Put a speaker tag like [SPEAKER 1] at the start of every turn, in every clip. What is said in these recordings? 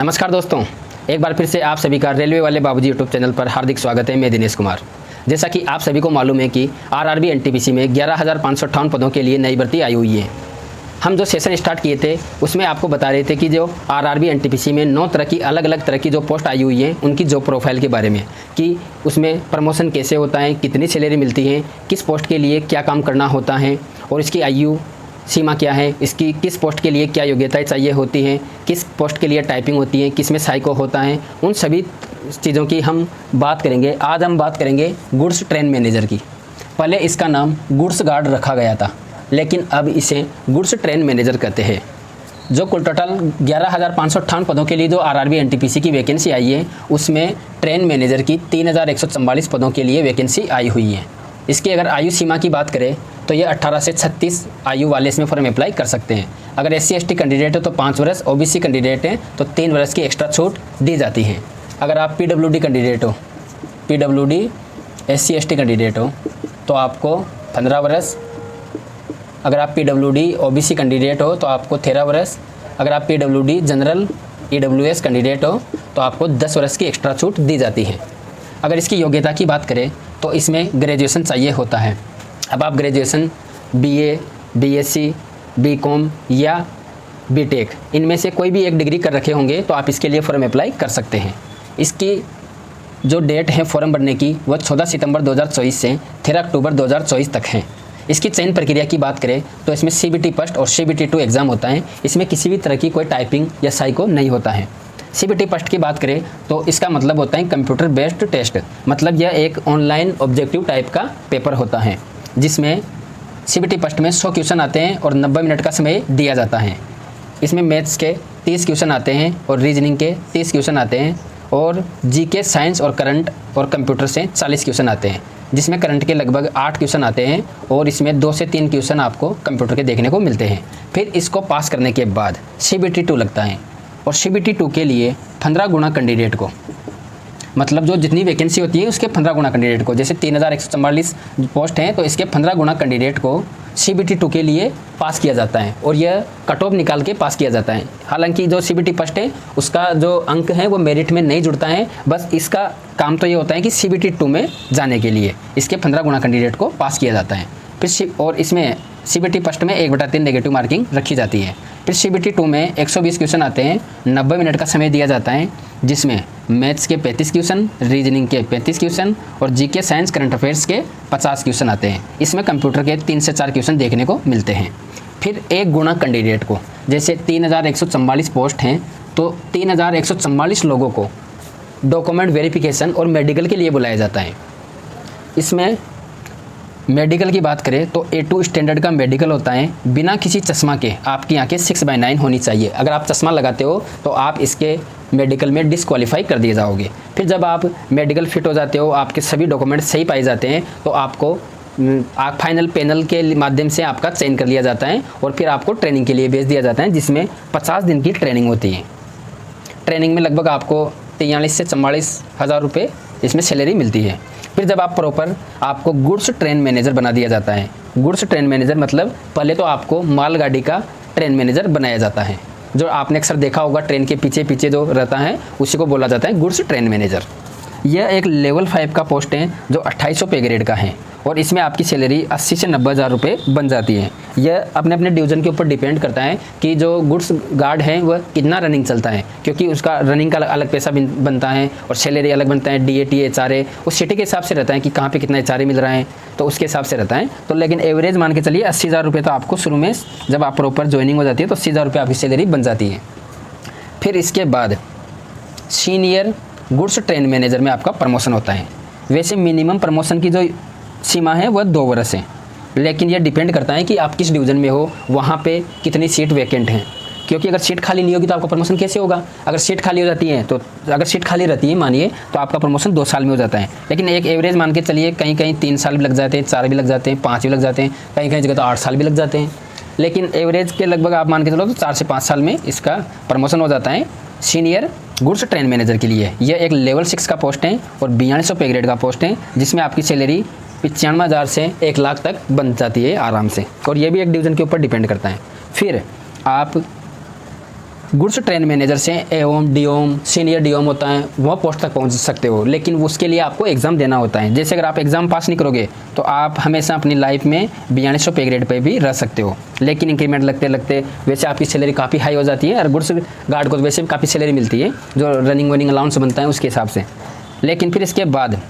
[SPEAKER 1] नमस्कार दोस्तों, एक बार फिर से आप सभी का रेलवे वाले बाबूजी यूट्यूब चैनल पर हार्दिक स्वागत है। मैं दिनेश कुमार। जैसा कि आप सभी को मालूम है कि आरआरबी एनटीपीसी में 11,558 पदों के लिए नई भर्ती आई हुई है। हम जो सेशन स्टार्ट किए थे उसमें आपको बता रहे थे कि जो आरआरबी एनटीपीसी में 9 तरह की अलग अलग तरह की जो पोस्ट आई हुई है उनकी जॉब प्रोफाइल के बारे में, कि उसमें प्रमोशन कैसे होता है, कितनी सैलरी मिलती है, किस पोस्ट के लिए क्या काम करना होता है और इसकी आयु सीमा क्या है, इसकी किस पोस्ट के लिए क्या योग्यताएं चाहिए होती हैं, किस पोस्ट के लिए टाइपिंग होती है, किस में साइको होता है, उन सभी चीज़ों की हम बात करेंगे। आज हम बात करेंगे गुड्स ट्रेन मैनेजर की। पहले इसका नाम गुड्स गार्ड रखा गया था, लेकिन अब इसे गुड्स ट्रेन मैनेजर कहते हैं। जो कुल टोटल 11,558 पदों के लिए जो आरआरबी एनटीपीसी की वैकेंसी आई है, उसमें ट्रेन मैनेजर की 3,144 पदों के लिए वैकेंसी आई हुई है। इसकी अगर आयु सीमा की बात करें तो ये 18 से 36 आयु वाले इसमें फॉर्म अप्लाई कर सकते हैं। अगर SC/ST कैंडिडेट हो तो 5 वर्ष, OBC कैंडिडेट हैं तो 3 वर्ष की एक्स्ट्रा छूट दी जाती है। अगर आप PWD कैंडिडेट हो, PWD SC/ST कैंडिडेट हो तो आपको 15 वर्ष। अगर आप PWD OBC कैंडिडेट हो तो आपको 13 वर्ष। अगर आप PWD जनरल EWS कैंडिडेट हो तो आपको 10 वर्ष की एक्स्ट्रा छूट दी जाती है। अगर इसकी योग्यता की बात करें तो इसमें ग्रेजुएशन चाहिए होता है। अब आप ग्रेजुएशन BA, BSc, BCom या BTech इनमें से कोई भी एक डिग्री कर रखे होंगे तो आप इसके लिए फॉर्म अप्लाई कर सकते हैं। इसकी जो डेट है फॉर्म भरने की वह 14 सितंबर 2024 से 13 अक्टूबर 2024 तक है। इसकी चयन प्रक्रिया की बात करें तो इसमें CBT फर्स्ट और CBT 2 एग्ज़ाम होता है। इसमें किसी भी तरह की कोई टाइपिंग या साइको नहीं होता है। CBT फर्स्ट की बात करें तो इसका मतलब होता है कंप्यूटर बेस्ड टेस्ट, मतलब यह एक ऑनलाइन ऑब्जेक्टिव टाइप का पेपर होता है जिसमें CBT फर्स्ट में 100 क्वेश्चन आते हैं और 90 मिनट का समय दिया जाता है। इसमें मैथ्स के 30 क्वेश्चन आते हैं और रीजनिंग के 30 क्वेश्चन आते हैं और GK, साइंस और करंट और कंप्यूटर से 40 क्वेश्चन आते हैं, जिसमें करंट के लगभग 8 क्वेश्चन आते हैं और इसमें 2 से 3 क्वेश्चन आपको कंप्यूटर के देखने को मिलते हैं। फिर इसको पास करने के बाद CBT 2 लगता है और CBT 2 के लिए 15 गुना कैंडिडेट को, मतलब जो जितनी वैकेंसी होती है उसके 15 गुना कैंडिडेट को, जैसे 3,144 पोस्ट हैं तो इसके 15 गुना कैंडिडेट को CBT 2 के लिए पास किया जाता है और यह कट ऑफ निकाल के पास किया जाता है। हालांकि जो CBT फर्स्ट है उसका जो अंक है वो मेरिट में नहीं जुड़ता है, बस इसका काम तो ये होता है कि CBT 2 में जाने के लिए इसके 15 गुना कैंडिडेट को पास किया जाता है। फिर और इसमें CBT फर्स्ट में 1/3 नेगेटिव मार्किंग रखी जाती है। फिर CBT 2 में 120 क्वेश्चन आते हैं, 90 मिनट का समय दिया जाता है, जिसमें मैथ्स के 35 क्वेश्चन, रीजनिंग के 35 क्वेश्चन और GK, साइंस, करंट अफेयर्स के 50 क्वेश्चन आते हैं। इसमें कंप्यूटर के 3 से 4 क्वेश्चन देखने को मिलते हैं। फिर 1 गुना कैंडिडेट को, जैसे 3,144 पोस्ट हैं तो 3,144 लोगों को डॉक्यूमेंट वेरिफिकेशन और मेडिकल के लिए बुलाया जाता है। इसमें मेडिकल की बात करें तो A2 स्टैंडर्ड का मेडिकल होता है। बिना किसी चश्मा के आपकी आंखें 6/9 होनी चाहिए। अगर आप चश्मा लगाते हो तो आप इसके मेडिकल में डिस्क्वालीफाई कर दिए जाओगे। फिर जब आप मेडिकल फिट हो जाते हो, आपके सभी डॉक्यूमेंट सही पाए जाते हैं तो आपको फाइनल पैनल के माध्यम से आपका चयन कर लिया जाता है और फिर आपको ट्रेनिंग के लिए भेज दिया जाता है, जिसमें 50 दिन की ट्रेनिंग होती है। ट्रेनिंग में लगभग आपको 43 से 44 हज़ार रुपये इसमें सैलरी मिलती है। फिर जब आप प्रॉपर आपको गुड्स ट्रेन मैनेजर बना दिया जाता है। गुड्स ट्रेन मैनेजर मतलब पहले तो आपको मालगाड़ी का ट्रेन मैनेजर बनाया जाता है। जो आपने अक्सर देखा होगा ट्रेन के पीछे पीछे जो रहता है उसी को बोला जाता है गुड्स ट्रेन मैनेजर। यह एक लेवल 5 का पोस्ट है जो 2800 पे ग्रेड का है और इसमें आपकी सैलरी 80 से 90 हज़ार रुपये बन जाती है। यह अपने अपने डिवीज़न के ऊपर डिपेंड करता है कि जो गुड्स गार्ड है वह कितना रनिंग चलता है, क्योंकि उसका रनिंग का अलग पैसा बनता है और सैलरी अलग बनता है। DAT, HRA उस सिटी के हिसाब से रहता है कि कहाँ पे कितना HRA मिल रहा है, तो उसके हिसाब से रहता है। तो लेकिन एवरेज मान के चलिए 80 हज़ार रुपये तो आपको शुरू में जब आप प्रॉपर ज्वाइनिंग हो जाती है तो 80 हज़ार रुपये आपकी सैलरी बन जाती है। फिर इसके बाद सीनियर गुड्स ट्रेन मैनेजर में आपका प्रमोशन होता है। वैसे मिनिमम प्रमोशन की जो सीमा है वह 2 वर्ष है, लेकिन यह डिपेंड करता है कि आप किस डिवीज़न में हो, वहाँ पे कितनी सीट वैकेंट हैं, क्योंकि अगर सीट खाली नहीं होगी तो आपका प्रमोशन कैसे होगा। अगर सीट खाली हो जाती है तो अगर सीट खाली रहती है मानिए तो आपका प्रमोशन 2 साल में हो जाता है, लेकिन एक एवरेज मान के चलिए कहीं कहीं 3 साल भी लग जाते हैं, 4 भी लग जाते हैं, 5 भी लग जाते हैं, कहीं कहीं जगह तो 8 साल भी लग जाते हैं, लेकिन एवरेज के लगभग आप मान के चलो तो 4 से 5 साल में इसका प्रमोशन हो जाता है सीनियर गुड्स ट्रेन मैनेजर के लिए। यह एक लेवल 6 का पोस्ट है और 4200 पे ग्रेड का पोस्ट है, जिसमें आपकी सैलरी 95,000 से 1 लाख तक बन जाती है आराम से, और ये भी एक डिवीज़न के ऊपर डिपेंड करता है। फिर आप गुड्स ट्रेन मैनेजर से एओम, डीओम, सीनियर डीओम होता है, वह पोस्ट तक पहुंच सकते हो, लेकिन उसके लिए आपको एग्ज़ाम देना होता है। जैसे अगर आप एग्ज़ाम पास नहीं करोगे तो आप हमेशा अपनी लाइफ में 4200 पे ग्रेड पे भी रह सकते हो, लेकिन इंक्रीमेंट लगते लगते वैसे आपकी सैलरी काफ़ी हाई हो जाती है, और गुड्स गार्ड को वैसे भी काफ़ी सैलरी मिलती है जो रनिंग वनिंग अलाउंस बनता है उसके हिसाब से। लेकिन फिर इसके बाद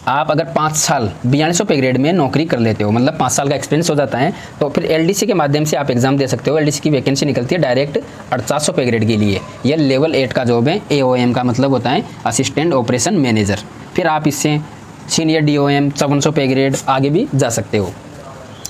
[SPEAKER 1] आप अगर 5 साल 4200 पे ग्रेड में नौकरी कर लेते हो, मतलब 5 साल का एक्सपीरियंस हो जाता है, तो फिर एलडीसी के माध्यम से आप एग्जाम दे सकते हो। एलडीसी की वैकेंसी निकलती है डायरेक्ट 4800 पे ग्रेड के लिए। यह लेवल 8 का जॉब है। एओएम का मतलब होता है असिस्टेंट ऑपरेशन मैनेजर। फिर आप इससे सीनियर डीओएम 5400 पे ग्रेड आगे भी जा सकते हो,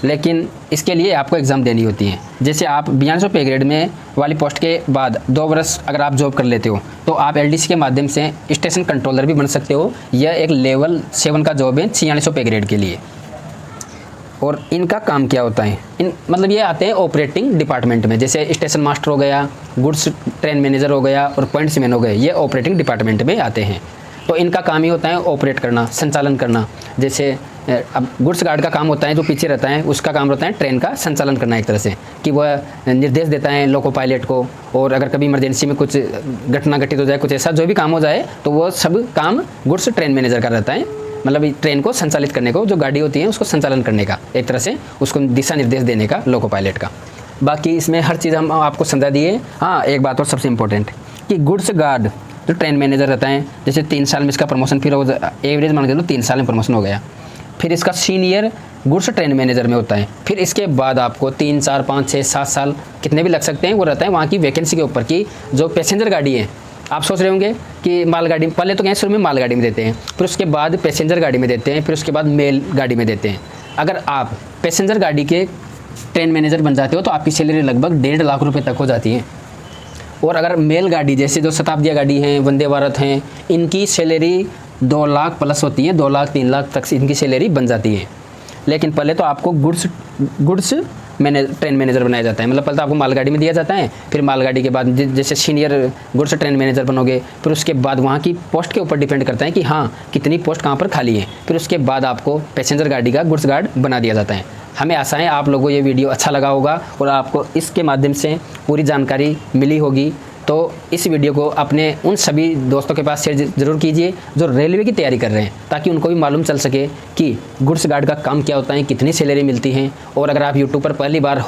[SPEAKER 1] लेकिन इसके लिए आपको एग्ज़ाम देनी होती है। जैसे आप 4200 पे ग्रेड में वाली पोस्ट के बाद 2 वर्ष अगर आप जॉब कर लेते हो तो आप एलडीसी के माध्यम से स्टेशन कंट्रोलर भी बन सकते हो। यह एक लेवल 7 का जॉब है 4600 पे ग्रेड के लिए। और इनका काम क्या होता है, मतलब ये आते हैं ऑपरेटिंग डिपार्टमेंट में। जैसे स्टेशन मास्टर हो गया, गुड्स ट्रेन मैनेजर हो गया और पॉइंट्समैन हो गए, ये ऑपरेटिंग डिपार्टमेंट में आते हैं। तो इनका काम ही होता है ऑपरेट करना, संचालन करना। जैसे अब गुड्स गार्ड का काम होता है जो पीछे रहता है, उसका काम रहता है ट्रेन का संचालन करना, एक तरह से कि वह निर्देश देता है लोको पायलट को, और अगर कभी इमरजेंसी में कुछ घटना घटित हो जाए, कुछ ऐसा जो भी काम हो जाए, तो वो सब काम गुड्स ट्रेन मैनेजर का रहता है। मतलब ट्रेन को संचालित करने को, जो गाड़ी होती है उसको संचालन करने का, एक तरह से उसको दिशा निर्देश देने का लोको पायलट का। बाकी इसमें हर चीज़ हम आपको समझा दिए। हाँ, एक बात और सबसे इम्पोर्टेंट कि गुड्स गार्ड जो ट्रेन मैनेजर रहता है, जैसे 3 साल में इसका प्रमोशन, फिर एवरेज मान के चलो 3 साल में प्रमोशन हो गया, फिर इसका सीनियर गुड्स ट्रेन मैनेजर में होता है। फिर इसके बाद आपको 3, 4, 5, 6, 7 साल कितने भी लग सकते हैं, वो रहता है वहाँ की वैकेंसी के ऊपर की। जो पैसेंजर गाड़ी है, आप सोच रहे होंगे कि मालगाड़ी, पहले तो कहीं शुरू में मालगाड़ी में देते हैं, फिर उसके बाद पैसेंजर गाड़ी में देते हैं, फिर उसके बाद मेल गाड़ी में देते हैं। अगर आप पैसेंजर गाड़ी के ट्रेन मैनेजर बन जाते हो तो आपकी सैलरी लगभग 1.5 लाख रुपये तक हो जाती है। और अगर मेल गाड़ी जैसे जो शताब्दी गाड़ी हैं, वंदे भारत हैं, इनकी सैलरी 2 लाख प्लस होती है, 2 लाख 3 लाख तक इनकी सैलरी बन जाती है। लेकिन पहले तो आपको गुड्स ट्रेन मैनेजर बनाया जाता है, मतलब पहले तो आपको मालगाड़ी में दिया जाता है, फिर मालगाड़ी के बाद जैसे सीनियर गुड्स ट्रेन मैनेजर बनोगे, फिर उसके बाद वहाँ की पोस्ट के ऊपर डिपेंड करता है कि हाँ कितनी पोस्ट कहाँ पर खाली है, फिर उसके बाद आपको पैसेंजर गाड़ी का गुड्स गार्ड बना दिया जाता है। हमें आशा है आप लोगों को ये वीडियो अच्छा लगा होगा और आपको इसके माध्यम से पूरी जानकारी मिली होगी। तो इस वीडियो को अपने उन सभी दोस्तों के पास शेयर ज़रूर कीजिए जो रेलवे की तैयारी कर रहे हैं, ताकि उनको भी मालूम चल सके कि गुड्स गार्ड का काम क्या होता है, कितनी सैलरी मिलती है। और अगर आप यूट्यूब पर पहली बार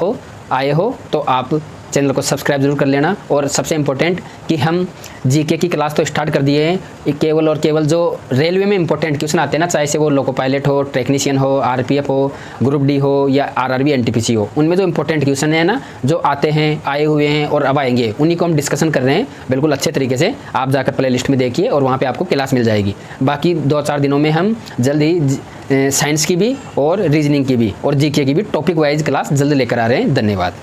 [SPEAKER 1] आए हो तो आप चैनल को सब्सक्राइब जरूर कर लेना। और सबसे इम्पोर्टेंट कि हम जीके की क्लास तो स्टार्ट कर दिए हैं, केवल और केवल जो रेलवे में इंपॉर्टेंट क्वेश्चन आते हैं ना, चाहे से वो लोको पायलट हो, टेक्नीशियन हो, आरपीएफ हो, ग्रुप डी हो या आरआरबी एनटीपीसी हो, उनमें जो इंपॉर्टेंट क्वेश्चन है ना, जो आते हैं, आए हुए हैं और अब आएंगे, उन्हीं को हम डिस्कशन कर रहे हैं बिल्कुल अच्छे तरीके से। आप जाकर प्ले लिस्ट में देखिए और वहाँ पर आपको क्लास मिल जाएगी। बाकी 2-4 दिनों में हम जल्द ही साइंस की भी और रीजनिंग की भी और जीके की भी टॉपिक वाइज क्लास जल्द लेकर आ रहे हैं। धन्यवाद।